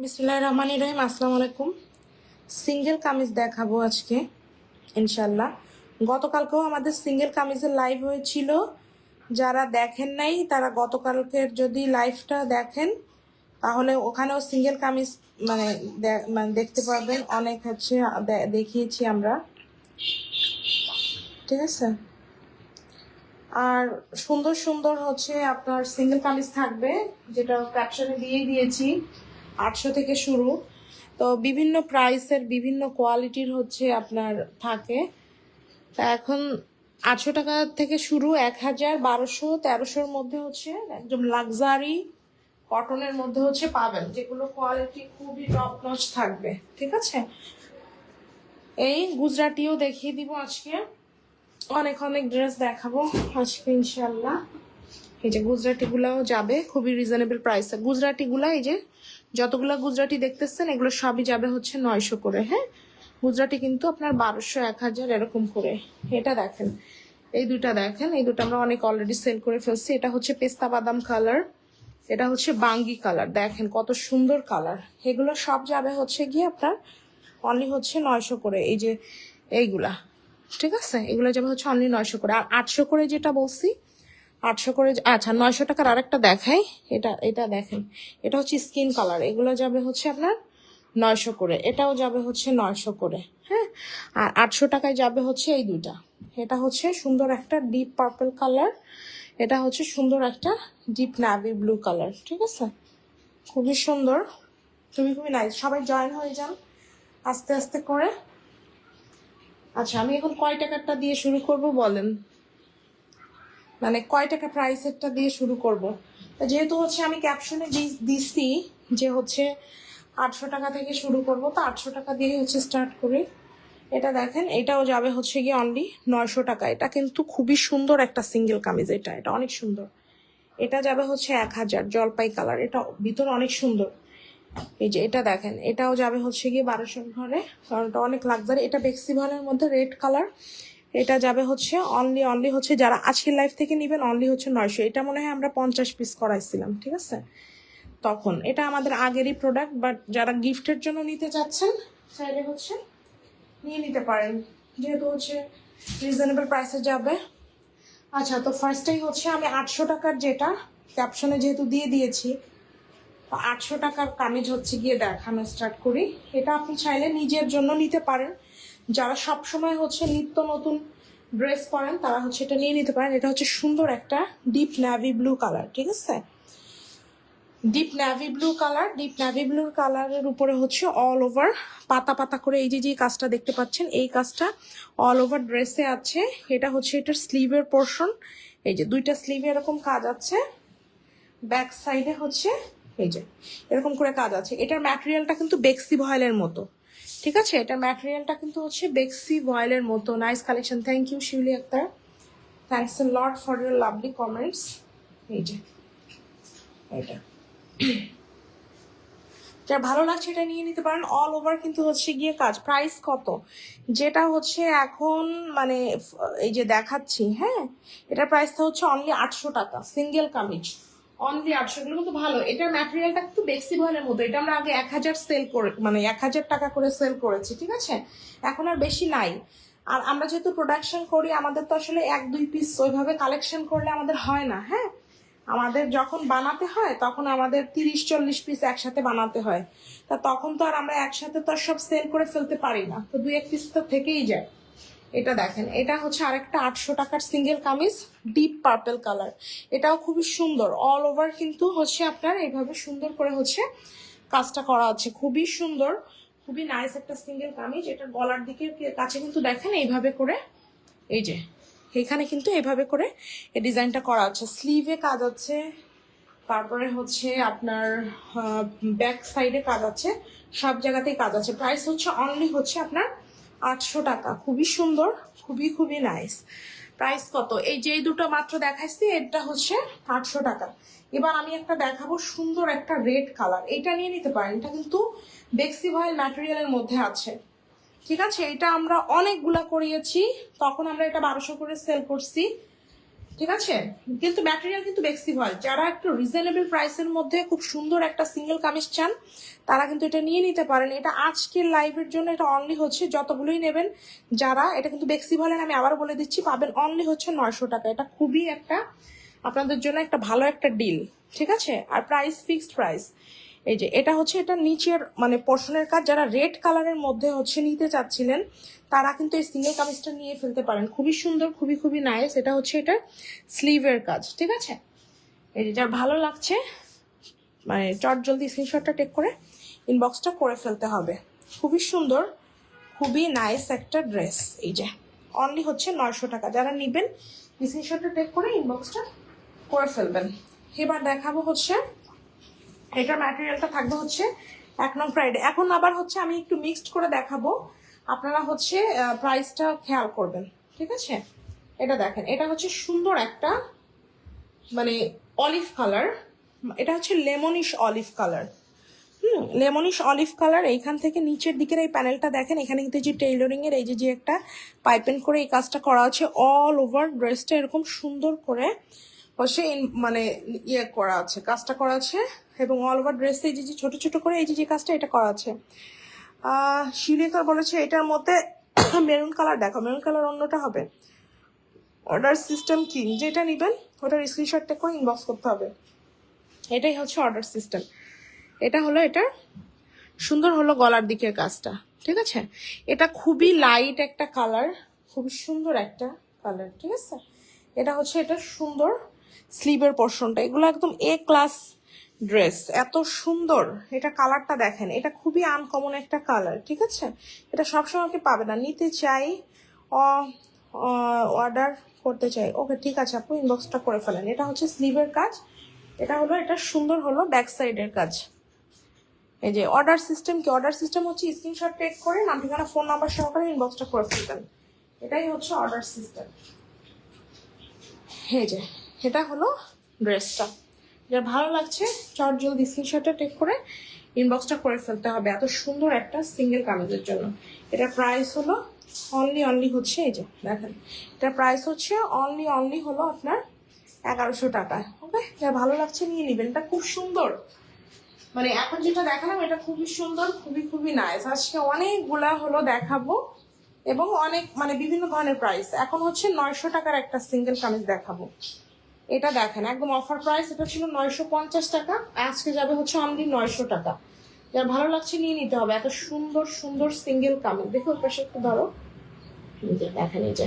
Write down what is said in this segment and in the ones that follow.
বিসমিল্লাহির রহমানির রহিম। আসসালামু আলাইকুম। সিঙ্গেল কামিজ দেখাবো আজকে ইনশাল্লাহ। গতকালকেও আমাদের সিঙ্গেল কামিজের লাইভ হয়েছিল, যারা দেখেন নাই তারা গতকালকের যদি লাইভটা দেখেন তাহলে ওখানেও সিঙ্গেল কামিজ মানে দেখতে পারবেন। অনেক হচ্ছে দেখিয়েছি আমরা, ঠিক আছে। আর সুন্দর সুন্দর হচ্ছে আপনার সিঙ্গেল কামিজ থাকবে, যেটা ক্যাপশনে দিয়েছি 800 থেকে শুরু। তো বিভিন্ন প্রাইসের বিভিন্ন কোয়ালিটির হচ্ছে আপনার থাকে। তা এখন 800 টাকা থেকে শুরু, 1000, 1200, 1300-র মধ্যে হচ্ছে একদম লাক্সারি কটনের মধ্যে হচ্ছে পাবেন, যেগুলো কোয়ালিটি খুবই টপ নচ থাকবে, ঠিক আছে। এই গুজরাটিও দেখিয়ে দিব আজকে, অনেক অনেক ড্রেস দেখাবো আজকে ইনশাল্লাহ। এই যে গুজরাটিগুলাও যাবে খুবই রিজনেবল প্রাইসে। গুজরাটিগুলা এই যে যতগুলো গুজরাটি দেখতেছেন এগুলো সবই যাবে হচ্ছে 900 করে। হ্যাঁ, গুজরাটি কিন্তু আপনার 1200, 1000 এরকম করে। এটা দেখেন, এই দুটা দেখেন, এই দুটো আমরা অনেক অলরেডি সেল করে ফেলছি। এটা হচ্ছে পেস্তা বাদাম কালার, এটা হচ্ছে বাঙ্গি কালার। দেখেন কত সুন্দর কালার। এগুলো সব যাবে হচ্ছে গিয়ে আপনার অনলি হচ্ছে 900 করে। এই যে এইগুলা, ঠিক আছে, এগুলো যাবে হচ্ছে অনলি 900 করে। আর 800 করে যেটা বলছি, 800 করে, আচ্ছা 900 টাকার আরেকটা দেখাই। এটা দেখেন, এটা হচ্ছে স্কিন কালার, এগুলো যাবে হচ্ছে আপনার 900 করে। এটাও যাবে হচ্ছে 900 করে। হ্যাঁ, আর 800 টাকায় যাবে হচ্ছে এই দুইটা। এটা হচ্ছে সুন্দর একটা ডিপ পার্পল কালার, এটা হচ্ছে সুন্দর একটা ডিপ নাভি ব্লু কালার, ঠিক আছে। খুবই সুন্দর, খুবই খুবই নাইস। সবাই জয়েন হয়ে যান আস্তে আস্তে করে। আচ্ছা, আমি এখন কয় টাকারটা দিয়ে শুরু করব বলেন, মানে কয় টাকা প্রাইসেরটা দিয়ে শুরু করব। যেহেতু হচ্ছে আমি ক্যাপশনে দিচ্ছি যে হচ্ছে 800 টাকা থেকে শুরু করব, তো 800 টাকা দিয়ে হচ্ছে স্টার্ট করি। এটা দেখেন, এটাও যাবে হচ্ছে গিয়ে অনলি 900 টাকা। এটা কিন্তু খুবই সুন্দর একটা সিঙ্গেল কামিজ, এটা অনেক সুন্দর। এটা যাবে হচ্ছে 1000, জলপাই কালার, এটা ভিতরে অনেক সুন্দর। এই যে এটা দেখেন, এটাও যাবে হচ্ছে গিয়ে 1200 ঘরে, কারণ এটা অনেক লাক্সারি। এটা বেক্সি ভলের মধ্যে রেড কালার, এটা যাবে হচ্ছে অনলি হচ্ছে যারা আজকের লাইফ থেকে নেবেন অনলি হচ্ছে 900। এটা মনে হয় আমরা 50 পিস করাইছিলাম, ঠিক আছে তখন। এটা আমাদের আগেরই প্রোডাক্ট, বাট যারা গিফটের জন্য নিতে চাচ্ছেন চাইলে হচ্ছে নিয়ে নিতে পারেন, যেহেতু হচ্ছে রিজনেবল প্রাইসে যাবে। আচ্ছা, তো ফার্স্টেই হচ্ছে আমি 800 টাকার, যেটা ক্যাপশনে যেহেতু দিয়েছি, 800 টাকার কামিজ হচ্ছে গিয়ে দেখানো স্টার্ট করি। এটা আপনি চাইলে নিজের জন্য নিতে পারেন, যারা সব সময় হচ্ছে নিত্য নতুন ড্রেস পরেন তারা হচ্ছে এটা নিয়ে নিতে পারেন। এটা হচ্ছে সুন্দর একটা ডিপ নাভি ব্লু কালার, ঠিক আছে। ডিপ নাভি ব্লু কালার, ডিপ নাভি ব্লু কালারের উপরে হচ্ছে অল ওভার পাতা পাতা করে এই যে কাজটা দেখতে পাচ্ছেন, এই কাজটা অল ওভার ড্রেসে আছে। এটা হচ্ছে এটার স্লিভের পোর্শন, এই যে দুইটা স্লিভে এরকম কাজ আছে। ব্যাক সাইডে হচ্ছে এই যে এরকম করে কাজ আছে। এটার ম্যাটেরিয়ালটা কিন্তু বেক্সি ভয়েলের মতো, ঠিক আছে। এটার ম্যাটেরিয়ালটা কিন্তু হচ্ছে বেক্সি ভয়েলের মতো। Nice collection, thank you Shiuli Akter, thanks a lot for your lovely comments. এই যে এটা যা ভালো লাগছে এটা নিয়ে নিতে পারেন। অল ওভার কিন্তু হচ্ছে গিয়ে কাজ। প্রাইস কত, যেটা হচ্ছে এখন মানে এই যে দেখাচ্ছি, হ্যাঁ, এটার প্রাইসটা হচ্ছে অনলি 800 টাকা সিঙ্গেল কামিজ, অনলি 800। এগুলো কিন্তু ভালো। এটার ম্যাটেরিয়ালটা কিন্তু বেক্সি ভয়েলের মতো। এটা আমরা আগে 1000 সেল করে, মানে 1000 টাকা করে সেল করেছি, ঠিক আছে, এখন আর বেশি নাই। আর আমরা যেহেতু প্রোডাকশন করি, আমাদের তো আসলে 1-2 পিস ওইভাবে কালেকশন করলে আমাদের হয় না। হ্যাঁ, আমাদের যখন বানাতে হয় তখন আমাদের 30-40 পিস একসাথে বানাতে হয়। তা তখন তো আর আমরা একসাথে তো সব সেল করে ফেলতে পারি না, তো 2-1 পিস তো থেকেই যায়। এটা দেখেন, এটা হচ্ছে আরেকটা 800 টাকার single kameez, deep purple colour. এটাও খুবই সুন্দর। অল ওভার কিন্তু হচ্ছে আপনার এইভাবে সুন্দর করে হচ্ছে কাজটা করা আছে, খুবই সুন্দর, খুবই নাইস একটা সিঙ্গেল কামিজ। এটা গলার দিকে কাছে কিন্তু দেখেন এইভাবে করে, এই যে এখানে কিন্তু এভাবে করে এই ডিজাইনটা করা আছে। স্লিভে কাজ আছে, তারপরে হচ্ছে আপনার ব্যাক সাইডে কাজ আছে, সব জায়গাতেই কাজ আছে। প্রাইস হচ্ছে অনলি হচ্ছে আপনার 800 টাকা। খুবই সুন্দর, খুবই খুবই নাইস। প্রাইস কত, এই যে দুটো মাত্র দেখাইছি, এটা হচ্ছে 800 টাকা। এবার আমি একটা দেখাবো সুন্দর একটা রেড কালার, এটা নিয়ে নিতে পারেন। এটা কিন্তু বেক্সি ভয়েল ম্যাটেরিয়ালের মধ্যে আছে, ঠিক আছে। এটা আমরা অনেকগুলা করিয়েছি, তখন আমরা এটা 1200 করে সেল করছি। ঠিক আছে, কিন্তু ম্যাটেরিয়াল কিন্তু বেক্সি ভয়েল। যারা একটু রিজনেবল প্রাইসের মধ্যে খুব সুন্দর একটা সিঙ্গেল কামিজ চান তারা কিন্তু এটা নিয়ে নিতে পারেন। এটা আজকের লাইভের জন্য এটা অনলি হচ্ছে, যতগুলোই নেবেন যারা, এটা কিন্তু বেক্সি ভয়েল, আমি আবার বলে দিচ্ছি, পাবেন অনলি হচ্ছে 900 টাকা। এটা খুবই একটা আপনাদের জন্য একটা ভালো একটা ডিল, ঠিক আছে। আর প্রাইস ফিক্সড প্রাইস। এই যে এটা হচ্ছে, এটা নিচের মানে পোর্শনের কাজ, যারা রেড কালারের মধ্যে হচ্ছে নিতে চাচ্ছিলেন তারা কিন্তু এই সিঙ্গেল কামিজটা নিয়ে ফেলতে পারেন। খুবই সুন্দর, খুবই খুবই নাইস। এটা হচ্ছে এটা স্লিভের কাজ, ঠিক আছে। এই যে যার ভালো লাগছে মানে চট জলদি স্ক্রিনশটটা টেক করে ইনবক্সটা করে ফেলতে হবে। খুবই সুন্দর, খুবই নাইস একটা ড্রেস। এই যে অনলি হচ্ছে 900 টাকা। যারা নেবেন স্ক্রিনশটটা টেক করে ইনবক্সটা করে ফেলবেন। এবার দেখাবো হচ্ছে এটার ম্যাটেরিয়ালটা থাকবে হচ্ছে 1 নং ফ্রাইডে। এখন আবার হচ্ছে আমি একটু মিক্সড করে দেখাবো, আপনারা হচ্ছে প্রাইসটা খেয়াল করবেন, ঠিক আছে। এটা দেখেন, এটা হচ্ছে সুন্দর একটা মানে অলিভ কালার, এটা হচ্ছে lemonish olive colour. Lemonish olive colour. এইখান থেকে নিচের দিকের এই প্যানেলটা দেখেন, এখানে কিন্তু যে টেইলরিং এর এই যে একটা পাইপেন করে এই কাজটা করা আছে, অল ওভার ড্রেসটা এরকম সুন্দর করে হচ্ছে মানে ইয়ে করা আছে, কাজটা করা আছে। এবং অল ওভার ড্রেসে এই যে ছোট ছোট করে এই যে কাজটা এটা করা আছে। শিলিকার বলেছে এটার মধ্যে মেরুন কালার, দেখো মেরুন কালার অন্যটা হবে। অর্ডার সিস্টেম কি, যেটা নেবেন ওটার স্ক্রিনশটটা করে ইনবক্স করতে হবে। এটাই হচ্ছে অর্ডার সিস্টেম। এটা হলো এটা সুন্দর হলো গলার দিকের কাজটা, ঠিক আছে। এটা খুবই লাইট একটা কালার, খুবই সুন্দর একটা কালার, ঠিক আছে। এটা হচ্ছে এটা সুন্দর স্লিভের পোর্শনটা, এগুলো একদম এ ক্লাস ড্রেস, এত সুন্দর। এটা কালারটা দেখেন, এটা খুবই আনকমন একটা কালার, ঠিক আছে। এটা সবসময় কি পাবে না, নিতে চাই অর্ডার করতে চাই। ওকে ঠিক আছে আপু, ইনবক্সটা করে ফেলেন। এটা হচ্ছে স্লিভের কাজ, এটা হলো এটা সুন্দর হলো ব্যাক সাইডের কাজ। এই যে অর্ডার সিস্টেম কি, অর্ডার সিস্টেম হচ্ছে স্ক্রিনশট টেক করে নাম ঠিকানা ফোন নাম্বার সহকারে ইনবক্সটা করে ফেলবেন। এটাই হচ্ছে অর্ডার সিস্টেম। এই যে এটা হলো ড্রেসটা, যার ভালো লাগছে চট জলদি স্ক্রিনশটটা টেক করে ইনবক্সটা করে ফেলতে হবে এত সুন্দর একটা সিঙ্গেল কামিজের জন্য। এটা প্রাইস হলো অনলি হচ্ছে, এই যে দেখেন, এটা প্রাইস হচ্ছে অনলি হলো আপনার 1100 টাকা। ওকে, যার ভালো লাগছে নিয়ে নেবেন। এটা খুব সুন্দর, মানে এখন যেটা দেখালাম এটা খুবই সুন্দর, খুবই খুবই নাইস। আজকে অনেকগুলা হলো দেখাবো এবং অনেক মানে বিভিন্ন ধরনের প্রাইস। এখন হচ্ছে 900 টাকার একটা সিঙ্গেল কামিজ দেখাবো। এটা দেখেন একদম অফার প্রাইস, এটা ছিল 950 টাকা, আজকে যাবে হচ্ছে অনলি 900 টাকা। যার ভালো লাগছে নিয়ে নিতে হবে। এত সুন্দর সুন্দর সিঙ্গেল কামিজ, দেখো পাশে একটু ধরো, দেখেন এই যে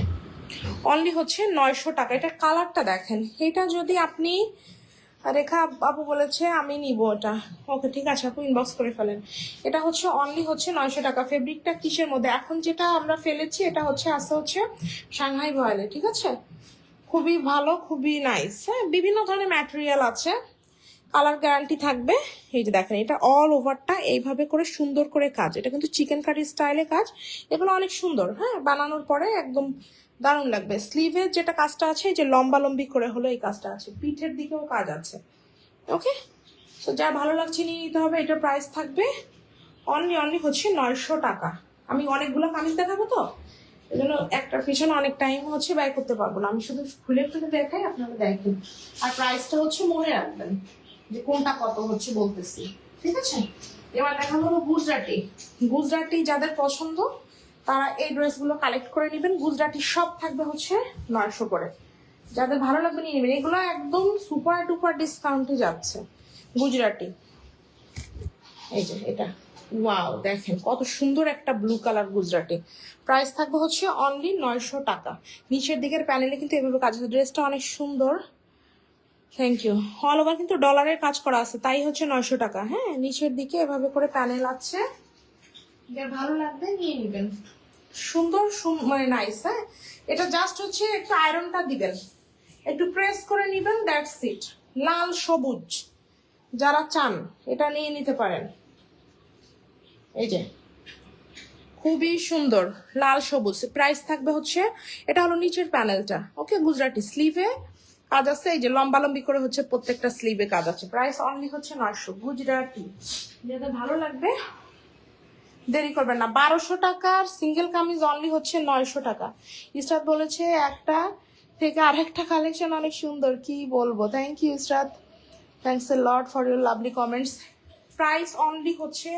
অনলি হচ্ছে 900 টাকা। এটা কালারটা দেখেন, এটা যদি আপনি, রেখা আপু বলেছে আমি নিব এটা। ওকে ঠিক আছে আপু, ইনবক্স করে ফেলেন। এটা হচ্ছে অনলি হচ্ছে 900 টাকা। ফেব্রিকটা কিসের মধ্যে, এখন যেটা আমরা ফেলেছি এটা হচ্ছে আসতে হচ্ছে সাংহাই ভয়েলে, ঠিক আছে। খুবই ভালো, খুবই নাইস। হ্যাঁ, বিভিন্ন ধরনের ম্যাটেরিয়াল আছে, কালার গ্যারান্টি থাকবে। এই যে দেখেন, এটা অল ওভারটা এইভাবে করে সুন্দর করে কাজ, এটা কিন্তু চিকেন কারি স্টাইলে কাজ। এগুলো অনেক সুন্দর, হ্যাঁ বানানোর পরে একদম দারুণ লাগবে। স্লিভের যেটা কাজটা আছে, যে লম্বা লম্বি করে হলো এই কাজটা আছে, পিঠের দিকেও কাজ আছে। ওকে, তো যা ভালো লাগছে নিয়ে নিতে হবে। এটার প্রাইস থাকবে অনলি হচ্ছে 900 টাকা। আমি অনেকগুলো কামিজ দেখাবো তো, এই জন্য একটার পিছনে অনেক টাইম হচ্ছে ব্যয় করতে পারবো না। আমি শুধু খুলে খুলে দেখাই, আপনারা দেখেন। আর প্রাইসটা হচ্ছে মনে রাখবেন যে কোনটা কত হচ্ছে বলতেছি, ঠিক আছে। এবার দেখা হলো গুজরাটি। গুজরাটি যাদের পছন্দ তারা এই ড্রেসগুলো কালেক্ট করে নেবেন। গুজরাটি সব থাকবে হচ্ছে 900 করে। যাদের ভালো লাগবে নিয়ে নেবেন। এগুলো একদম সুপার ডুপার ডিসকাউন্টে যাচ্ছে গুজরাটি। এই যে এটা, ওয়াও দেখেন কত সুন্দর একটা ব্লু কালার গুজরাটি। প্রাইস থাকবে হচ্ছে অনলি 900 টাকা। নিচের দিকের প্যানেলে কিন্তু এভাবে কাজ আছে, ড্রেসটা অনেক সুন্দর। Thank you. অল ওভার কিন্তু ডলারের কাজ করা আছে, তাই হচ্ছে 900 টাকা। হ্যাঁ, নিচের দিকে এভাবে করে প্যানেল আছে, যার ভালো লাগবে নিয়ে নেবেন। সুন্দর মানে নাইস। হ্যাঁ, এটা জাস্ট হচ্ছে একটু আয়রনটা দিবেন, একটু প্রেস করে নিবেন, দ্যাটস ইট। লাল সবুজ যারা চান এটা নিয়ে নিতে পারেন। এই যে খুবই সুন্দর লাল সবুজ। প্রাইস থাকবে হচ্ছে, এটা হলো নিচের প্যানেলটা। ওকে, গুজরাটি স্লিভে কাজ আছে, এই যে লম্বা লম্বি করে হচ্ছে প্রত্যেকটা স্লিভে কাজ আছে। প্রাইস অনলি হচ্ছে 900। গুজরাটি যাদের ভালো লাগবে দেরি করবেন না। 1200 টাকার সিঙ্গেল কামিজ অনলি হচ্ছে 900 টাকা। ইস্টার বলেছে একটা থেকে আরেকটা কালেকশন অনেক সুন্দর, কি বলবো। Thank you Israt, thanks a lot for your lovely comments. Price only হচ্ছে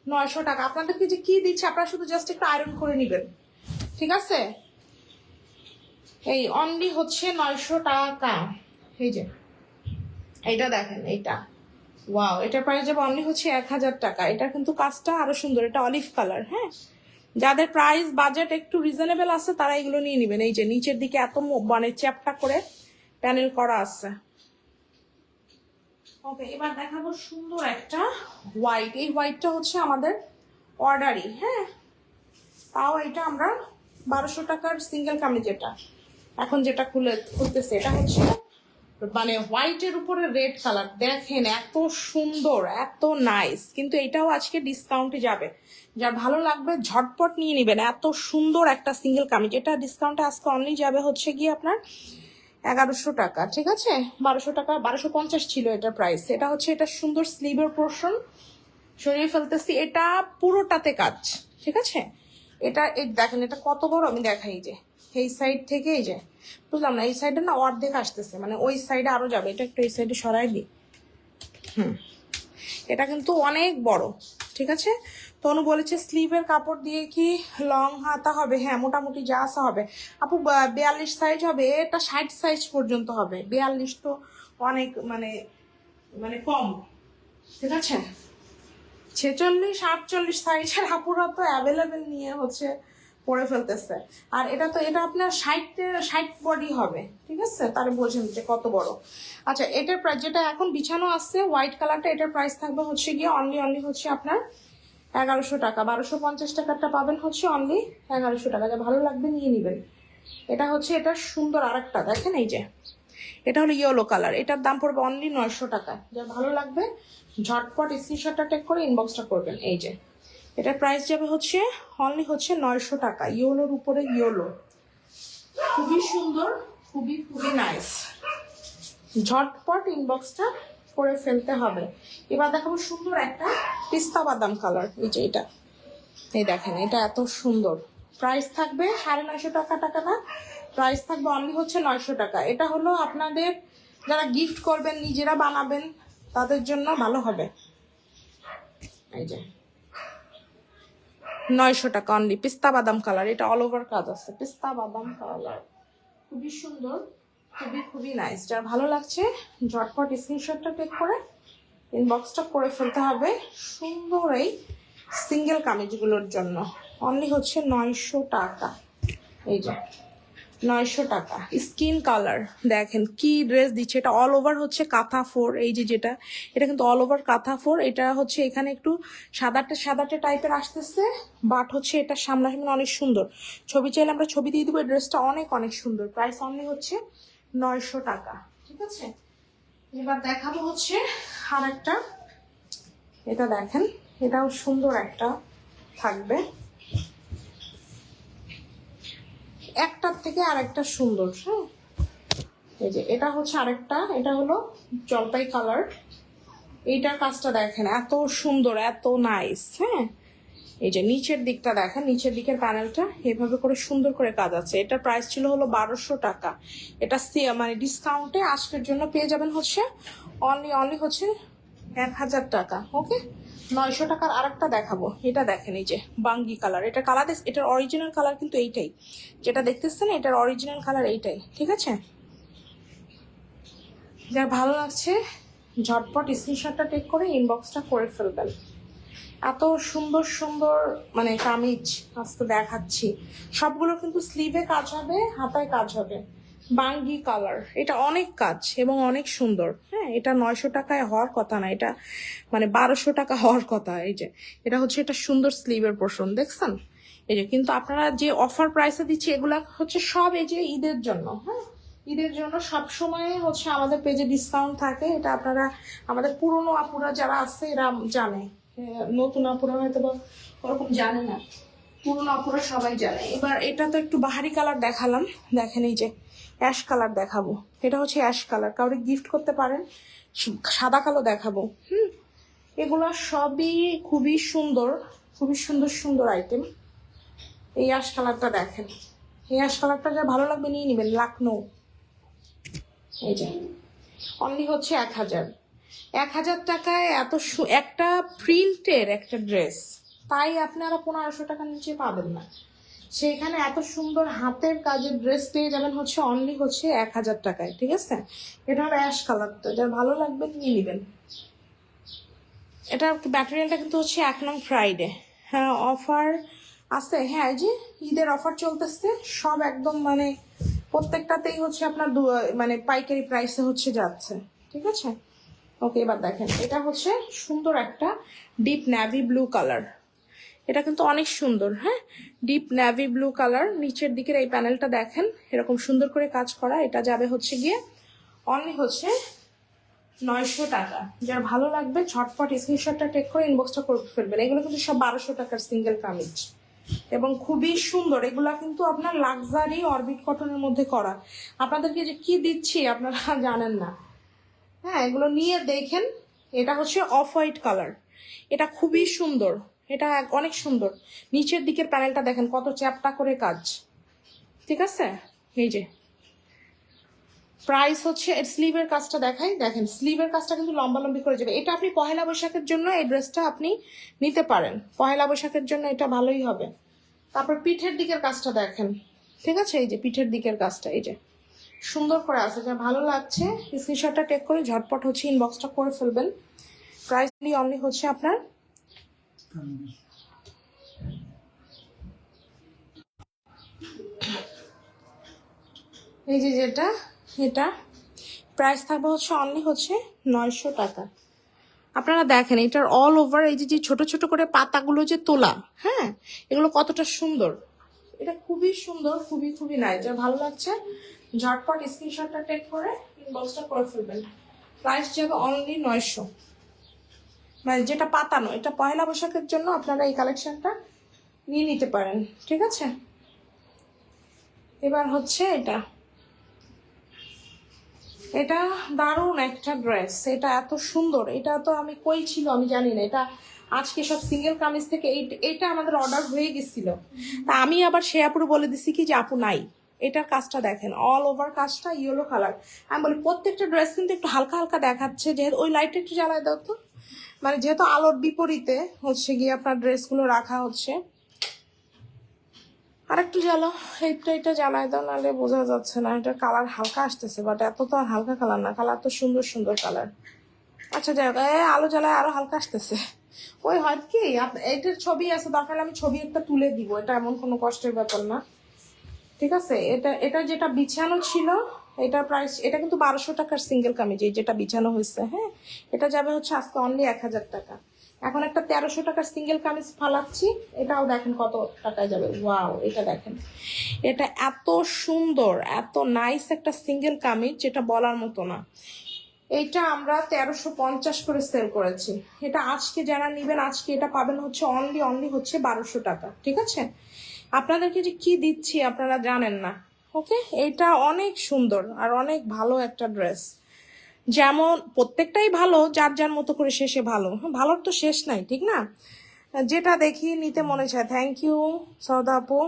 900 টাকা। আপনাদেরকে যে কি দিচ্ছে আপনারা শুধু জাস্ট একটু আয়রন করে নেবেন, ঠিক আছে? এই অনলি হচ্ছে 900 টাকা। এই যে এইটা দেখেন, এইটা ওয়াও, এটার প্রাইস যাবে অনলি হচ্ছে 1000 টাকা। এটা কিন্তু কাজটা আরো সুন্দর, এটা অলিভ কালার। হ্যাঁ, যাদের প্রাইস বাজেট একটু রিজনেবল আছে তারা এগুলো নিয়ে নেবেন। এই যে নিচের দিকে এত মানে চ্যাপটা করে প্যানেল করা আছে। ওকে, এবার দেখাবো সুন্দর একটা হোয়াইট। এই হোয়াইটটা হচ্ছে আমাদের অর্ডারই। হ্যাঁ, তাও এটা আমরা 1200 টাকার সিঙ্গেল কামিজ, যেটা এখন যেটা খুলতেছে এটা হচ্ছে মানে হোয়াইটের উপরে রেড কালার। দেখেন এত সুন্দর, এত নাইস। কিন্তু এটাও আজকে ডিসকাউন্টে যাবে, যার ভালো লাগবে ঝটপট নিয়ে নেবেন। এত সুন্দর একটা সিঙ্গেল কামিজ, এটা ডিসকাউন্টে আজকে অনলি যাবে হচ্ছে গিয়ে আপনার 1100 টাকা, ঠিক আছে? 1200 টাকা, 1250 ছিল এটার প্রাইস। এটা হচ্ছে এটা সুন্দর স্লিভের পোর্শন, সরিয়ে ফেলতেছি। এটা পুরোটাতে কাজ, ঠিক আছে? এটা এই দেখেন এটা কত বড়, আমি দেখাই। যে এই সাইড থেকে, এই যে বুঝলাম না, এই সাইডে না অর্ধেক আসতেছে, মানে ওই সাইডে আরো যাবে। এটা একটু এই সাইডে সরাই দিই। এটা কিন্তু অনেক বড়, ঠিক আছে? তনু বলেছে স্লিভের কাপড় দিয়ে কি লং হাতা হবে? হ্যাঁ, মোটামুটি যা আসা হবে আপু। 42 সাইজ হবে, এটা 60 সাইজ পর্যন্ত হবে। 42 তো অনেক মানে মানে কম, ঠিক আছে? 46 48 সাইজের আপুরা তো অ্যাভেলেবেল নিয়ে হচ্ছে পরে ফেলতেছে। আর এটা তো এটা আপনার 60 বডি হবে, ঠিক আছে? তাহলে বোঝেন যে কত বড়। আচ্ছা, এটার প্রাইস যেটা এখন বিছানো আছে হোয়াইট কালারটা, এটার প্রাইস থাকবে হচ্ছে গিয়ে অনলি হচ্ছে আপনার 1100 টাকা। 1250 টাকারটা পাবেন হচ্ছে অনলি 1100 টাকা। যা ভালো লাগবে নিয়ে নেবেন। এটা হচ্ছে এটা সুন্দর আরেকটা দেখেন, এই যে এটা হলো ইয়েলো কালার। এটার দাম পড়বে অনলি 900 টাকা। যা ভালো লাগবে ঝটপট স্ক্রিনশটটা টেক করে ইনবক্সটা করবেন। এই যে এটার প্রাইস যাবে হচ্ছে অনলি হচ্ছে 900 টাকা। ইয়েলোর উপরে ইয়েলো, খুবই সুন্দর, খুবই খুবই নাইস। ঝটপট ইনবক্সটা করে ফেলতে হবে। এবার দেখাবো সুন্দর একটা পিস্তা বাদাম কালার। এই যে এটা, এই দেখেন এটা এত সুন্দর। প্রাইস থাকবে 950 টাকা না, প্রাইস থাকবে অনলি হচ্ছে 900 টাকা। এটা হলো আপনাদের যারা গিফট করবেন, নিজেরা বানাবেন, তাদের জন্য ভালো হবে। এই যে 900 টাকা অনলি পিস্তা বাদাম কালার। এটা অল ওভার কাজ আছে, পিস্তা বাদাম কালার, খুবই সুন্দর, খুবই খুবই নাইস। যার ভালো লাগছে ঝটপট স্ক্রিনশটটা টেক করে ইনবক্সটা করে ফেলতে হবে সুন্দর এই সিঙ্গেল কামিজগুলোর জন্য। অনলি হচ্ছে 900 টাকা। এই যে 900 টাকা। স্কিন কালার দেখেন কি ড্রেস দিচ্ছে। এটা অল ওভার হচ্ছে কাঁথা ফোর। এই যে যেটা, এটা কিন্তু অল ওভার কাঁথা ফোর। এটা হচ্ছে এখানে একটু সাদাটে সাদাটে টাইপের আসতেছে, বাট হচ্ছে এটা সামনাসামনি অনেক সুন্দর। ছবি চাইলে আমরা ছবি দিয়ে দিব। এই ড্রেসটা অনেক অনেক সুন্দর। প্রাইস অনলি হচ্ছে 900 টাকা, ঠিক আছে? এবার দেখাবো হচ্ছে আর একটা। এটা দেখেন, এটাও সুন্দর একটা থাকবে, একটার থেকে আরেকটা সুন্দর। হ্যাঁ, এই যে এটা হচ্ছে আরেকটা, এটা হলো জলপাই কালার। এইটার কাজটা দেখেন এত সুন্দর, এত নাইস। হ্যাঁ, এই যে নিচের দিকটা দেখেন, নিচের দিকের প্যানেলটা এভাবে করে সুন্দর করে কাজ আছে। এটার প্রাইস ছিল হলো 1200 টাকা। এটা মানে ডিসকাউন্টে আজকের জন্য পেয়ে যাবেন হচ্ছে অনলি হচ্ছে 1000 টাকা। ওকে, 900 টাকার আরেকটা দেখাবো। এটা দেখেন, এই যে বাঙ্গি কালার। এটা কালার, এটার অরিজিনাল কালার কিন্তু এইটাই, যেটা দেখতেছেন এটার অরিজিনাল কালার এইটাই, ঠিক আছে? যার ভালো লাগছে ঝটপট স্ক্রিনশটটা টেক করে ইনবক্সটা করে ফেলবেন। এত সুন্দর সুন্দর মানে কামিজ আজকে দেখাচ্ছি। সবগুলো কিন্তু স্লিভে কাজ হবে, হাতায় কাজ হবে। বাঙ্গি কালার, এটা অনেক কাজ এবং অনেক সুন্দর। হ্যাঁ, এটা 900 টাকায় হওয়ার কথা না, এটা মানে 1200 টাকা হওয়ার কথা। এই যে এটা হচ্ছে এটা সুন্দর স্লিভের পোর্শন দেখছেন। এই যে কিন্তু আপনারা যে অফার প্রাইসে দিচ্ছি এগুলা হচ্ছে সব এই যে ঈদের জন্য। হ্যাঁ, ঈদের জন্য সব সময় হচ্ছে আমাদের পেজে ডিসকাউন্ট থাকে। এটা আপনারা আমাদের পুরনো আপুরা যারা আছে এরা জানে, নতুন আপুরা হয়তো বা ওরকম জানে না, পুরনো আপুরা সবাই জানে। এবার এটা তো একটু বাহারি কালার দেখালাম, দেখেন এই যে অ্যাশ কালার দেখাবো। এটা হচ্ছে অ্যাশ কালার, কাউকে গিফট করতে পারেন। সাদা কালো দেখাবো। এগুলো সবই খুবই সুন্দর, খুবই সুন্দর সুন্দর আইটেম। এই অ্যাশ কালারটা দেখেন, এই অ্যাশ কালারটা যা ভালো লাগবে নিয়ে নেবেন। লাকনো এই যে অনলি হচ্ছে 1000। 1000 টাকায় একটা প্রিন্টের একটা ড্রেস, তাই আপনারা 1500 টাকার নিচে পাবেন না। সেইখানে এত সুন্দর হাতের কাজের ড্রেস পেয়ে যাবেন হচ্ছে অনলি হচ্ছে 1000 টাকায়। ঠিক আছে, এটা হলো অ্যাশ কালারটা, যার ভালো লাগবে নিয়ে নেবেন। এটা ম্যাটেরিয়ালটা কিন্তু হচ্ছে 1 নং ফ্রাইডে। হ্যাঁ অফার আছে, হ্যাঁ এই যে ঈদের অফার চলতেছে, সব একদম মানে প্রত্যেকটাতেই হচ্ছে আপনার মানে পাইকারি প্রাইসে হচ্ছে যাচ্ছে। ঠিক আছে, ওকে এবার দেখেন এটা হচ্ছে সুন্দর একটা ডিপ নেভি ব্লু কালার। এটা কিন্তু অনেক সুন্দর, হ্যাঁ ডিপ নেভি ব্লু কালার। নিচের দিকের এই প্যানেলটা দেখেন এরকম সুন্দর করে কাজ করা। এটা যাবে হচ্ছে গিয়ে অনলি হচ্ছে 900 টাকা। যার ভালো লাগবে ঝটপট স্ক্রিনশটটা টেক করে ইনবক্সটা করে ফেলবেন। এগুলো কিন্তু সব 1200 টাকার সিঙ্গেল কামিজ এবং খুবই সুন্দর। এগুলা কিন্তু আপনার লাক্সারি অরবিট কটনের মধ্যে করা। আপনাদেরকে যে কি দিচ্ছি আপনারা জানেন না। হ্যাঁ এগুলো নিয়ে দেখেন। এটা হচ্ছে অফ হোয়াইট কালার, এটা খুবই সুন্দর, এটা অনেক সুন্দর। নিচের দিকের প্যানেলটা দেখেন কত চ্যাপটা করে কাজ। ঠিক আছে, এই যে প্রাইস হচ্ছে স্লিভের কাজটা দেখাই, দেখেন স্লিভের কাজটা কিন্তু লম্বালম্বি করে যাবে। এটা আপনি পহেলা বৈশাখের জন্য এই ড্রেসটা আপনি নিতে পারেন, পহেলা বৈশাখের জন্য এটা ভালোই হবে। তারপর পিঠের দিকের কাজটা দেখেন। ঠিক আছে, এই যে পিঠের দিকের কাজটা এই যে সুন্দর করে আছে, যা ভালো লাগছে স্ক্রিনশটটা টেক করে ঝটপট হচ্ছে ইনবক্সটা করে ফেলবেন। প্রাইস অনলি হচ্ছে আপনার এই যে যেটা এটা প্রাইস থাকবে হচ্ছে অনলি হচ্ছে 900 টাকা। আপনারা দেখেন এটার অল ওভার এই যে ছোট ছোট করে পাতাগুলো যে তোলা, হ্যাঁ এগুলো কতটা সুন্দর। এটা খুবই সুন্দর, খুবই খুবই নাই, যা ভালো লাগছে ঝটপট স্ক্রিনশটটা টেক করে ইনবক্সটা করে ফেলবেন। প্রাইস যাবে অনলি 900। মানে যেটা পাতানো, এটা পয়লা বৈশাখের জন্য আপনারা এই কালেকশনটা নিয়ে নিতে পারেন। ঠিক আছে, এবার হচ্ছে এটা দারুণ একটা ড্রেস, এটা এত সুন্দর। এটা তো আমি কই ছিল আমি জানি না, এটা আজকে সব সিঙ্গেল কামিজ থেকে এটা আমাদের অর্ডার হয়ে গেছিল। তা আমি আবার সে আপুরু বলে দিছি কি যে আপু নাই। এটার কাজটা দেখেন, অল ওভার কাজটা ইয়েলো কালার। আমি বলি প্রত্যেকটা ড্রেস কিন্তু একটু হালকা হালকা দেখাচ্ছে, যেহেতু ওই লাইটটা একটু জ্বালায় দাও তো, মানে যেহেতু আলোর বিপরীতে হচ্ছে গিয়ে আপনার ড্রেসগুলো রাখা হচ্ছে। আর একটু জ্বালো, এটা জ্বালায় দাও, নাহলে বোঝা যাচ্ছে না। এটা কালার হালকা আসতেছে, বাট এত তো আর হালকা কালার না, কালার তো সুন্দর সুন্দর কালার। আচ্ছা যাই হোক, আলো জ্বালায় আরো হালকা আসতেছে। ওই হয় কি এটার ছবি আছে, দরকার আমি ছবি একটা তুলে দিব, এটা এমন কোনো কষ্টের ব্যাপার না। ঠিক আছে, এটা যেটা বিছানো ছিল এটার প্রাইস, এটা কিন্তু 1200 টাকার সিঙ্গেল কামিজ যেটা বিছানো হয়েছে। হ্যাঁ এটা যাবে হচ্ছে আজকে অনলি 1000 টাকা। এখন একটা 1300 টাকার সিঙ্গেল কামিজ ফালাচ্ছি, এটাও দেখেন কত টাকায় যাবে। ওয়াও, এটা দেখেন, এটা এত সুন্দর, এত নাইস একটা সিঙ্গেল কামিজ যেটা বলার মতো না। এইটা আমরা 1350 করে সেল করেছি। এটা আজকে যারা নিবেন আজকে এটা পাবেন হচ্ছে অনলি হচ্ছে 1200 টাকা। ঠিক আছে, আপনাদেরকে যে কি দিচ্ছি আপনারা জানেন না। ওকে, এটা অনেক সুন্দর আর অনেক ভালো একটা ড্রেস। যেমন প্রত্যেকটাই ভালো, যার যার মতো করে শেষে ভালো, ভালোর তো শেষ নাই, ঠিক না? যেটা দেখি নিতে মনে চায়। থ্যাংক ইউ সৌদা আপু,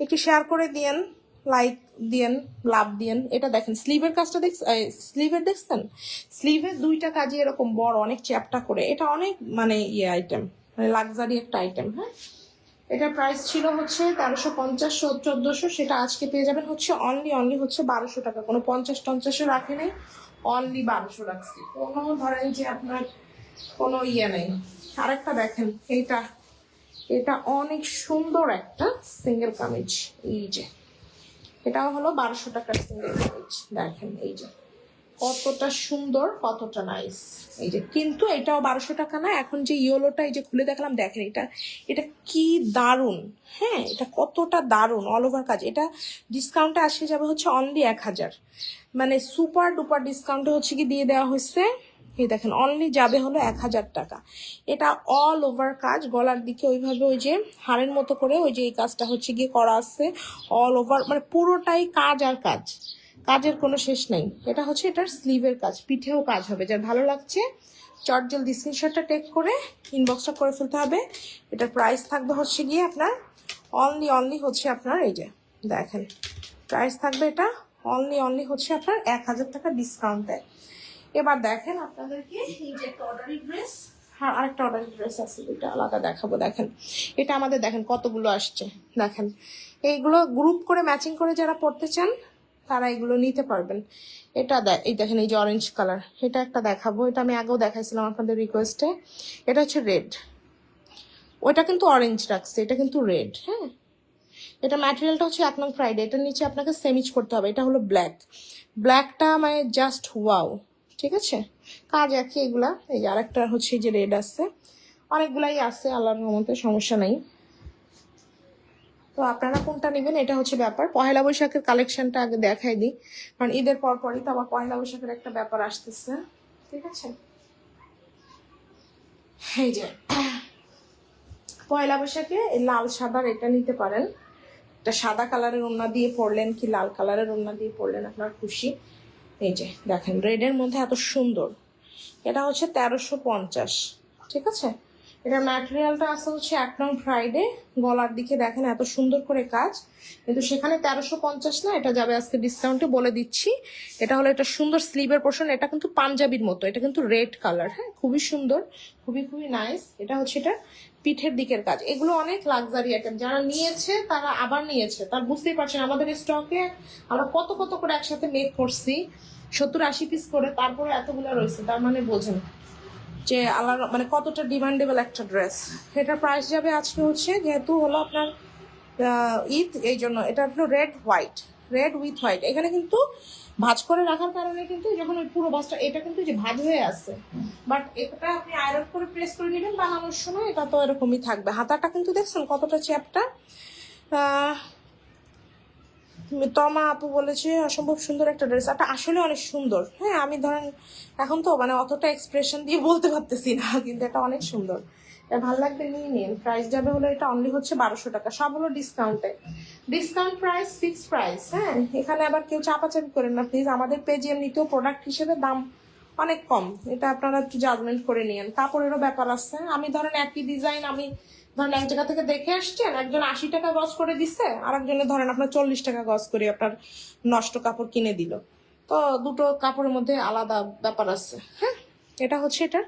একটু শেয়ার করে দিয়েন, লাইক দিয়েন, লাভ দিয়েন। এটা দেখেন স্লিভের কাজটা দেখছেন, স্লিভের দুইটা কাজে এরকম বড় অনেক চ্যাপটা করে। এটা অনেক মানে ইয়ে আইটেম, মানে লাক্সারি একটা আইটেম। হ্যাঁ এটার প্রাইস ছিল হচ্ছে 1350 1400, সেটা আজকে পেয়ে যাবেন হচ্ছে অনলি হচ্ছে 1200 টাকা। কোনো 50-50 রাখে নেই, অনলি 1200 রাখছি। কোনো ধরেন যে আপনার কোনো ইয়ে নেই। আরেকটা দেখেন, এটা অনেক সুন্দর একটা সিঙ্গেল কামিজ। এই যে এটাও হলো 1200 টাকার সিঙ্গেল কামিজ। দেখেন এই যে কতটা সুন্দর, কতটা নাইস। এই যে কিন্তু এটাও 1200 টাকা না, এখন যে ইয়েলোটা এই যে খুলে দেখালাম, দেখেন এটা কি দারুন। হ্যাঁ এটা কতটা দারুন, অল ওভার কাজ। এটা ডিসকাউন্টে আসে যাবে হচ্ছে অনলি 1000, মানে সুপার ডুপার ডিসকাউন্টে হচ্ছে কি দিয়ে দেওয়া হয়েছে। এই দেখেন অনলি যাবে হলো 1000 টাকা। এটা অল ওভার কাজ, গলার দিকে ওইভাবে ওই যে হাড়ের মতো করে ওই যে এই কাজটা হচ্ছে গিয়ে করা আছে অল ওভার, মানে পুরোটাই কাজ আর কাজ, কাজের কোনো শেষ নাই। এটা হচ্ছে এটার স্লিভের কাজ, পিঠেও কাজ হবে। যার ভালো লাগছে চট জলদি স্ক্রিনশটটা টেক করে ইনবক্সটা করে ফেলতে হবে। এটার প্রাইস থাকবে হচ্ছে গিয়ে আপনার অনলি হচ্ছে আপনার এই যে দেখেন প্রাইস থাকবে এটা অনলি হচ্ছে আপনার 1000 টাকা ডিসকাউন্ট দেয়। এবার দেখেন আপনাদেরকে এই যে একটা অর্ডারি ড্রেস, আর আরেকটা অর্ডারি ড্রেস আছে, দুইটা আলাদা দেখাবো। দেখেন এটা আমাদের দেখেন কতগুলো আসছে, দেখেন এইগুলো গ্রুপ করে ম্যাচিং করে যারা পড়তে চান তারা এগুলো নিতে পারবেন। এটা এই দেখেন এই যে অরেঞ্জ কালার, এটা একটা দেখাবো, এটা আমি আগেও দেখাইছিলাম আপনাদের রিকোয়েস্টে। এটা হচ্ছে রেড, ওইটা কিন্তু অরেঞ্জ রাখছে, এটা কিন্তু রেড। হ্যাঁ, এটা ম্যাটেরিয়ালটা হচ্ছে 1 নং ফ্রাইডে, এটার নিচে আপনাকে সেমিজ করতে হবে। এটা হলো ব্ল্যাকটা মানে জাস্ট ওয়াও, ঠিক আছে, কাজ একই এগুলা। এই যে আরেকটা হচ্ছে যে রেড আছে, অনেকগুলাই আছে, আল্লাহর রহমতে সমস্যা নাই। তো আপনারা কোনটা নেবেন এটা হচ্ছে ব্যাপার। পহেলা বৈশাখের কালেকশনটা আগে দেখাই দিই, কারণ ঈদের পরই তো আবার পহেলা বৈশাখের একটা ব্যাপার আসতেছে, ঠিক আছে। এই যে পয়লা বৈশাখে লাল সাদার এটা নিতে পারেন, একটা সাদা কালারের ওড়না দিয়ে পরলেন কি লাল কালারের ওড়না দিয়ে পরলেন আপনার খুশি। এই যে দেখেন রেডের মধ্যে এত সুন্দর, এটা হচ্ছে 1350, ঠিক আছে। এটা ম্যাটেরিয়ালটা আছে হচ্ছে 1 নং ফ্রাইডে, গলার দিকে দেখেন এত সুন্দর করে কাজ, কিন্তু সেখানে 1350 না, এটা যাবে আজকে ডিসকাউন্টে বলে দিচ্ছি। এটা হলো এটা সুন্দর স্লিভের পোর্শন, এটা কিন্তু পাঞ্জাবির মতো, এটা কিন্তু রেড কালার। হ্যাঁ, খুবই সুন্দর, খুবই নাইস। এটা হচ্ছে এটা পিঠের দিকের কাজ। এগুলো অনেক লাক্সারি আইটেম, যারা নিয়েছে তারা আবার নিয়েছে, তার বুঝতেই পারছেন আমাদের স্টকে আমরা কত করে একসাথে মেক করছি, 70-80 পিস করে, তারপরে এতগুলো রয়েছে। তার মানে বোঝেন যে আল্লাহ মানে কতটা ডিমান্ডেবল একটা ড্রেস। এটার প্রাইস যাবে আজকে হচ্ছে, যেহেতু হলো আপনার ঈদ, এই জন্য এটা হলো রেড উইথ হোয়াইট। এখানে কিন্তু ভাঁজ করে রাখার কারণে কিন্তু যখন ওই পুরো বস্তা, এটা কিন্তু যে ভাঁজ হয়ে আছে, বাট এটা আপনি আয়রন করে প্রেস করে নেবেন বানানোর সময়, এটা তো এরকমই থাকবে। হাতাটা কিন্তু দেখছেন কতটা চ্যাপটা। তমা আপু বলেছে অসম্ভব সুন্দর একটা ড্রেস, এটা আসলে অনেক সুন্দর। হ্যাঁ, আমি ধরেন এখন তো মানে অতটা এক্সপ্রেশন দিয়ে বলতে পারতেছি না, কিন্তু এটা অনেক সুন্দর, এটা ভালো লাগবে, নিয়ে নিন। প্রাইস যাবে হলো এটা অনলি হচ্ছে 1200 টাকা, সব হলো ডিসকাউন্টে, ডিসকাউন্ট প্রাইস, ফিক্সড প্রাইস। হ্যাঁ, এখানে আবার কেউ চাপাচাপি করেন না প্লিজ, আমাদের পেজে এমনিতেও প্রোডাক্ট হিসেবে দাম অনেক কম, এটা আপনারা একটু জাজমেন্ট করে নিন। কাপড়েরও ব্যাপার আছে, আমি ধরেন একই ডিজাইন আমি ধরেন এক জায়গা থেকে দেখে আসছেন, একজন 80 টাকা গজ করে দিচ্ছে, আর একজনে ধরেন আপনার 40 টাকা গজ করে আপনার নষ্ট কাপড় কিনে দিল, তো দুটো কাপড়ের মধ্যে আলাদা ব্যাপার আছে। হ্যাঁ, এটা হচ্ছে এটা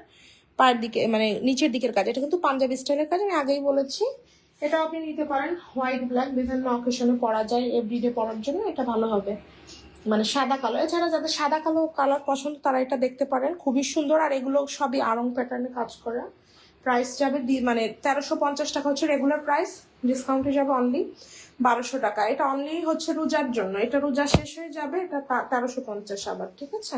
পায়ের দিকে মানে নিচের দিকের কাজ, এটা কিন্তু পাঞ্জাবি স্টাইলের কাজ, আমি আগেই বলেছি। এটা আপনি নিতে পারেন হোয়াইট ব্ল্যাক, বিভিন্ন অকেশনে পরা যায়, এভরিডে পরার জন্য এটা ভালো হবে। মানে সাদা কালো, এছাড়া যাদের সাদা কালো কালার পছন্দ তারা এটা দেখতে পারেন, খুবই সুন্দর। আর এগুলো সবই আরং প্যাটার্নে কাজ করা। প্রাইস যাবে মানে 1350 টাকা হচ্ছে রেগুলার প্রাইস, ডিসকাউন্টে যাবে অনলি 1200 টাকা। এটা অনলি হচ্ছে রোজার জন্য, এটা রোজা শেষ হয়ে যাবে, এটা 1350 আবার, ঠিক আছে।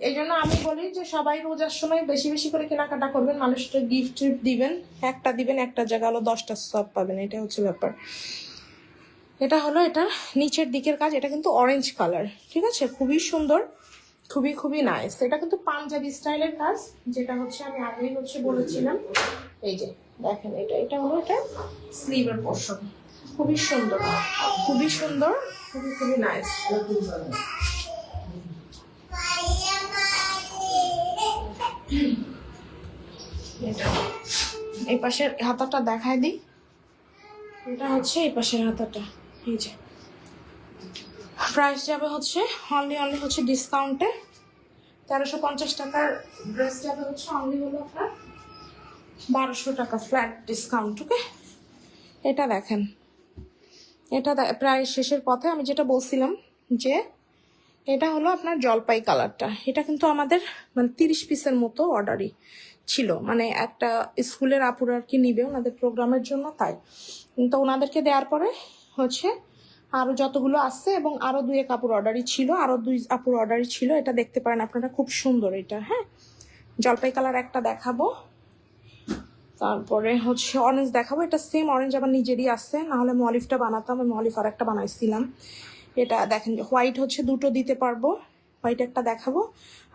এই জন্য আমি বলি যে সবাই রোজার সময় বেশি করে কেনাকাটা করবেন, মানুষকে গিফট দিবেন, একটা দিবেন একটা জায়গা হলো 10টা সব পাবেন, এটা হচ্ছে ব্যাপার। এটা হলো এটা নিচের দিকের কাজ, এটা কিন্তু অরেঞ্জ কালার, ঠিক আছে, খুবই সুন্দর, খুবই নাইস। এটা কিন্তু পাঞ্জাবি স্টাইলের কাজ, যেটা হচ্ছে আমি আগেই হচ্ছে বলেছিলাম। এই যে দেখেন এটা হলো এটা স্লিভের পোর্শন, খুবই সুন্দর, খুবই নাইস। এই পাশের হাতাটা দেখায় দিই, এটা হচ্ছে এই পাশের হাতাটা। এই যে প্রাইস যাবে হচ্ছে অনলি হচ্ছে ডিসকাউন্টে 1350 টাকার ড্রেস যাবে হচ্ছে অনলি হলো আপনার 1200 টাকা ফ্ল্যাট ডিসকাউন্ট। ওকে, এটা দেখেন, এটা প্রায় শেষের পথে। আমি যেটা বলছিলাম যে এটা হলো আপনার জলপাই কালারটা, এটা কিন্তু আমাদের মানে 30 পিসের মতো অর্ডারই ছিল, মানে একটা স্কুলের আপুরা আর কি নিবে ওনাদের প্রোগ্রামের জন্য, তাই তো ওনাদেরকে দেওয়ার পরে হচ্ছে আরো যতগুলো আসছে, এবং আরো 2 কাপড় অর্ডারই ছিল, আরো 2 আপুর অর্ডারই ছিল। এটা দেখতে পারেন আপনারা, খুব সুন্দর এটা। হ্যাঁ, জলপাই কালার একটা দেখাবো, তারপরে হচ্ছে অরেঞ্জ দেখাবো, এটা সেম অরেঞ্জ আমার নিজেরই আছে, নাহলে আমি অলিভটা বানাতাম, আমি অলিভ আর একটা বানাইছিলাম। এটা দেখেন হোয়াইট হচ্ছে 2টো দিতে পারবো, হোয়াইট একটা দেখাবো,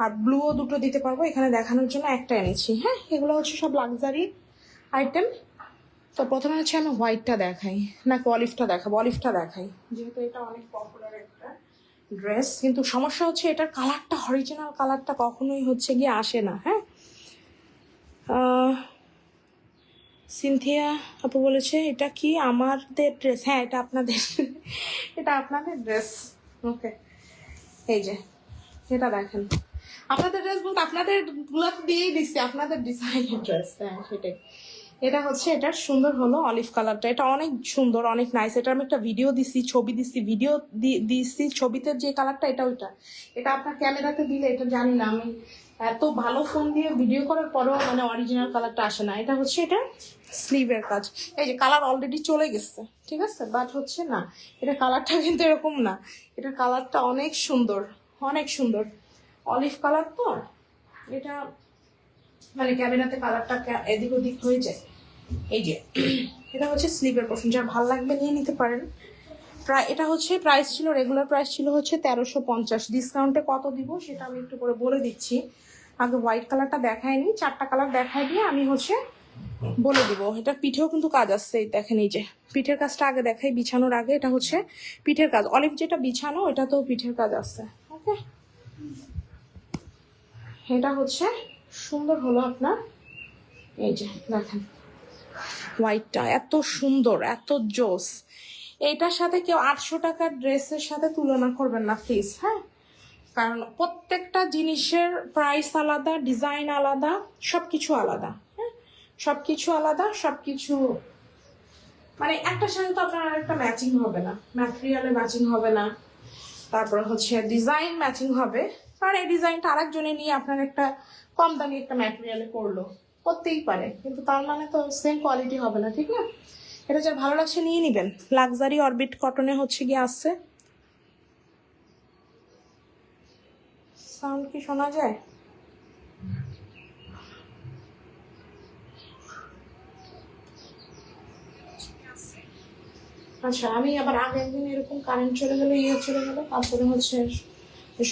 আর ব্লুও 2টো দিতে পারবো, এখানে দেখানোর জন্য একটা এনেছি। হ্যাঁ, এগুলো হচ্ছে সব লাক্সারি আইটেম। তো প্রথমে হচ্ছে আমি হোয়াইটটা দেখাই নাকি অলিভটা দেখাবো? অলিভটা দেখাই, যেহেতু এটা অনেক পপুলার একটা ড্রেস, কিন্তু সমস্যা হচ্ছে এটার কালারটা, অরিজিনাল কালারটা কখনোই হচ্ছে গিয়ে আসে না। হ্যাঁ, সিনথিয়া আপু বলেছে এটা কি আমাদের ড্রেস? হ্যাঁ, এটা আপনাদের ড্রেস। ওকে, এই যে এটা দেখেন, আপনাদের ড্রেস বলতে আপনাদের গুলো দিয়েই দিচ্ছি, আপনাদের ডিজাইনের ড্রেস। হ্যাঁ সেটাই। এটা হচ্ছে, এটার সুন্দর হলো অলিভ কালারটা, এটা অনেক সুন্দর, অনেক নাইস। এটা আমি একটা ভিডিও দিছি, ছবি দিছি, ভিডিও দিছি, ছবিতে যে কালারটা এটা ওইটা। এটা আপনার ক্যামেরাতে দিলে এটা জানি না, আমি এত ভালো ফোন দিয়ে ভিডিও করার পরেও মানে অরিজিনাল কালারটা আসে না। এটা হচ্ছে এটা স্লিভের কাজ, এই যে কালার অলরেডি চলে গেছে, ঠিক আছে, বাট হচ্ছে না, এটা কালারটা কিন্তু এরকম না, এটা কালারটা অনেক সুন্দর, অনেক সুন্দর অলিভ কালার। তো এটা মানে ক্যামেরাতে কালারটা এদিক ওদিক হয়ে যায়। এই যে এটা হচ্ছে স্লিভের পোর্শন, যার ভালো লাগবে নিয়ে নিতে পারেন। প্রায় এটা হচ্ছে প্রাইস ছিল, রেগুলার প্রাইস ছিল হচ্ছে 1350, ডিসকাউন্টে কত দিব সেটা আমি একটু করে বলে দিচ্ছি। আগে হোয়াইট কালারটা দেখায়নি, 4টা কালার দেখাই দিয়ে আমি হচ্ছে বলে দিব। এটা পিঠেও কিন্তু কাজ আসছে, এই দেখেন, এই যে পিঠের কাজটা আগে দেখাই, বিছানোর আগে। এটা হচ্ছে পিঠের কাজ, অলিভ যেটা বিছানো এটা তো পিঠের কাজ আসছে। ওকে, এটা হচ্ছে সুন্দর হলো আপনার, এই যে দেখেন হোয়াইটটা এত সুন্দর, এত জোস। এইটার সাথে কেউ 800 টাকার ড্রেসের সাথে তুলনা করবেন না প্লিজ, হ্যাঁ, কারণ প্রত্যেকটা জিনিসের প্রাইস আলাদা, ডিজাইন আলাদা, সবকিছু আলাদা। হ্যাঁ, সবকিছু আলাদা, সবকিছু মানে একটার সাথে তো আপনার আরেকটা ম্যাচিং হবে না, ম্যাটেরিয়ালে ম্যাচিং হবে না, তারপর হচ্ছে ডিজাইন ম্যাচিং হবে। কারণ এই ডিজাইনটা আরেকজনে নিয়ে আপনার একটা কম দামি একটা ম্যাটেরিয়ালে করলো, করতেই পারে, কিন্তু তার মানে তো সেম কোয়ালিটি হবে না, ঠিক না? এটা যার ভালো লাগছে নিয়ে নিবেন। লাক্সারি অরবিট কটনে হচ্ছে গিয়ে আসছে। সাউন্ড কি শোনা যায়? আচ্ছা, আমি আবার আগে একদিন এরকম কারেন্ট চলে গেলো, চলে গেলো, তারপরে হচ্ছে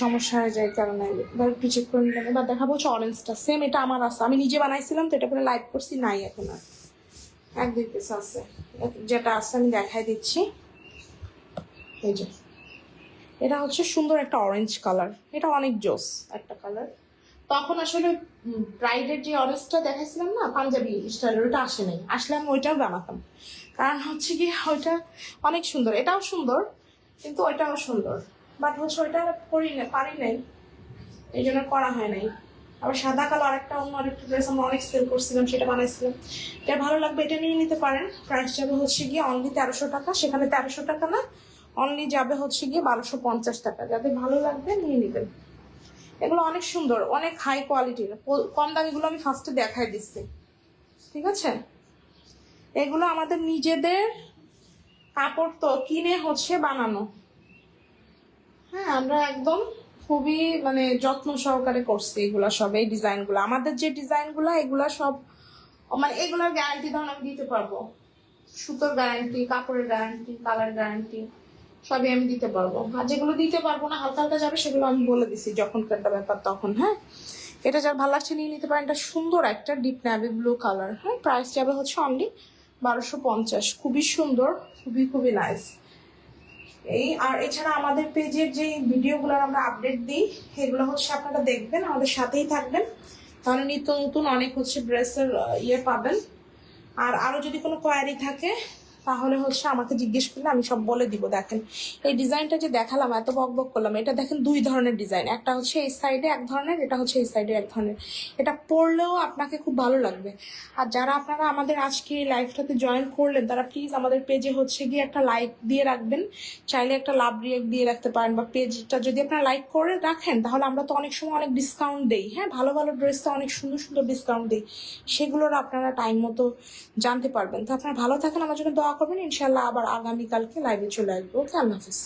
সমস্যা হয়ে যায়, কারণে এবার একটু চেক করে নিলাম। এবার দেখাবো হচ্ছে অরেঞ্জটা, সেম এটা আমার আছে, আমি নিজে বানাইছিলাম তো, এটা পরে লাইভ করছি, নাই এখন আর, 1-2 পিস আছে। যেটা আছে আমি দেখাই দিচ্ছি, এই যে এটা হচ্ছে সুন্দর একটা অরেঞ্জ কালার, এটা অনেক জোস একটা কালার। তখন আসলে ব্রাইডের যে অরেঞ্জটা দেখাইছিলাম না পাঞ্জাবি স্টাইলের, ওইটা আসে নাই, আসলে আমি ওইটাও বানাতাম, কারণ হচ্ছে কি ওইটা অনেক সুন্দর, এটাও সুন্দর, কিন্তু ওইটাও সুন্দর, বাট হচ্ছে ওইটা পারি নাই, এই জন্য করা হয় নাই। আবার সাদা কালো আরেকটা অন্য আরেকটা ড্রেস আমরা অনেক সেল করছিলাম, সেটা বানাইছিলাম। এটা ভালো লাগবে, এটা নিয়ে নিতে পারেন। প্রাইস যাবে হচ্ছে গিয়ে অনলি 1300 টাকা, সেখানে 1300 টাকা না, অনলি যাবে হচ্ছে গিয়ে 1250 টাকা। যাদের ভালো লাগবে নিয়ে নেবেন। এগুলো অনেক সুন্দর, অনেক হাই কোয়ালিটির, কম দামিগুলো আমি ফার্স্টে দেখাই দিচ্ছি, ঠিক আছে? এগুলো আমাদের নিজেদের কাপড় তো কিনে হচ্ছে বানানো, হ্যাঁ, আমরা একদম খুবই মানে যত্ন সহকারে করছি এগুলা সব। এই ডিজাইনগুলো, আমাদের যে ডিজাইনগুলো এগুলা সব মানে এগুলোর গ্যারান্টি ধরুন আমি দিতে পারবো, সুতোর গ্যারান্টি, কাপড়ের গ্যারান্টি, কালার গ্যারান্টি সবই আমি দিতে পারবো। আর যেগুলো দিতে পারবো না, হালকা হালকা যাবে, সেগুলো আমি বলে দিছি যখনকারটা ব্যাপার তখন। হ্যাঁ, এটা যার ভালো লাগছে নিয়ে নিতে পারেন। এটা সুন্দর একটা ডিপ নেভি ব্লু কালার, হ্যাঁ, প্রাইস যাবে হচ্ছে অনলি 1250। খুবই সুন্দর, খুবই খুবই নাইস। এই আর এছাড়া আমাদের পেজের যে ভিডিওগুলো আমরা আপডেট দিই, এগুলো হচ্ছে আপনারা দেখবেন, আমাদের সাথেই থাকবেন, তাহলে নিত্য নতুন অনেক হচ্ছে ড্রেসের ইয়ে পাবেন। আর আরো যদি কোনো কোয়ারি থাকে তাহলে হচ্ছে আমাকে জিজ্ঞেস করলে আমি সব বলে দিব। দেখেন এই ডিজাইনটা যে দেখালাম, এত বক বক করলাম, এটা দেখেন 2 ধরনের ডিজাইন, একটা হচ্ছে এই সাইডে এক ধরনের, এটা হচ্ছে এই সাইডে এক ধরনের। এটা পরলেও আপনাকে খুব ভালো লাগবে। আর যারা আপনারা আমাদের আজকে এই লাইভটাতে জয়েন করলেন, তারা প্লিজ আমাদের পেজে হচ্ছে গিয়ে একটা লাইক দিয়ে রাখবেন, চাইলে একটা লাভ রিয়েক্ট দিয়ে রাখতে পারেন, বা পেজটা যদি আপনারা লাইক করে রাখেন তাহলে আমরা তো অনেক সময় অনেক ডিসকাউন্ট দেই, হ্যাঁ, ভালো ভালো ড্রেসটা অনেক সুন্দর সুন্দর ডিসকাউন্ট দিই, সেগুলোর আপনারা টাইম মতো জানতে পারবেন। তো আপনারা ভালো থাকেন, আমার জন্য দোয়া করবেন, ইনশাল্লাহ আবার আগামীকালকে লাইভে চলে আসবো। ওকে, আল্লাহ হাফিজ।